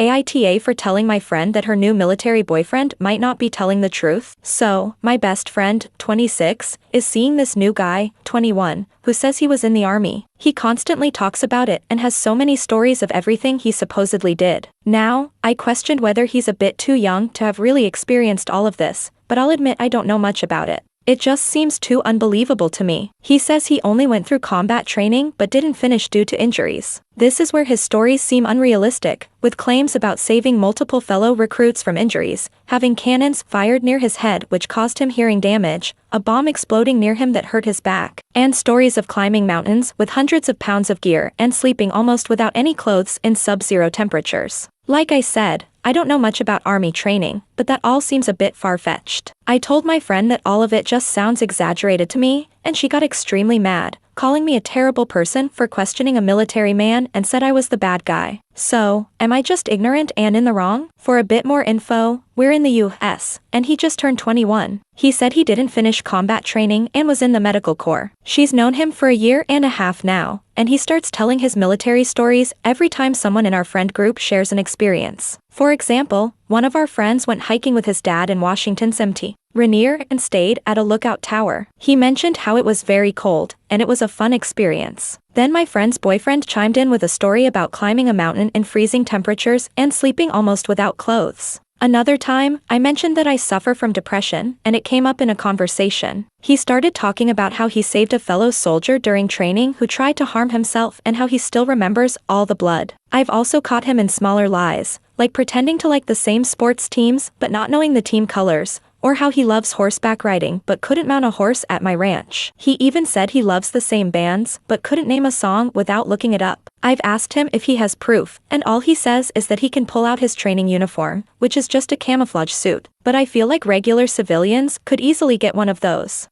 AITA for telling my friend that her new military boyfriend might not be telling the truth. So, my best friend, 26, is seeing this new guy, 21, who says he was in the army. He constantly talks about it and has so many stories of everything he supposedly did. Now, I questioned whether he's a bit too young to have really experienced all of this, but I'll admit I don't know much about it. It just seems too unbelievable to me. He says he only went through combat training but didn't finish due to injuries. This is where his stories seem unrealistic, with claims about saving multiple fellow recruits from injuries, having cannons fired near his head which caused him hearing damage, a bomb exploding near him that hurt his back, and stories of climbing mountains with hundreds of pounds of gear and sleeping almost without any clothes in sub-zero temperatures. Like I said, I don't know much about army training, but that all seems a bit far-fetched. I told my friend that all of it just sounds exaggerated to me, and she got extremely mad, calling me a terrible person for questioning a military man and said I was the bad guy. So, am I just ignorant and in the wrong? For a bit more info, we're in the US, and he just turned 21. He said he didn't finish combat training and was in the medical corps. She's known him for a year and a half now, and he starts telling his military stories every time someone in our friend group shares an experience. For example, one of our friends went hiking with his dad in Washington's Mt. Rainier and stayed at a lookout tower. He mentioned how it was very cold, and it was a fun experience. Then my friend's boyfriend chimed in with a story about climbing a mountain in freezing temperatures and sleeping almost without clothes. Another time, I mentioned that I suffer from depression, and it came up in a conversation. He started talking about how he saved a fellow soldier during training who tried to harm himself and how he still remembers all the blood. I've also caught him in smaller lies, like pretending to like the same sports teams but not knowing the team colors, or how he loves horseback riding but couldn't mount a horse at my ranch. He even said he loves the same bands but couldn't name a song without looking it up. I've asked him if he has proof, and all he says is that he can pull out his training uniform, which is just a camouflage suit, but I feel like regular civilians could easily get one of those.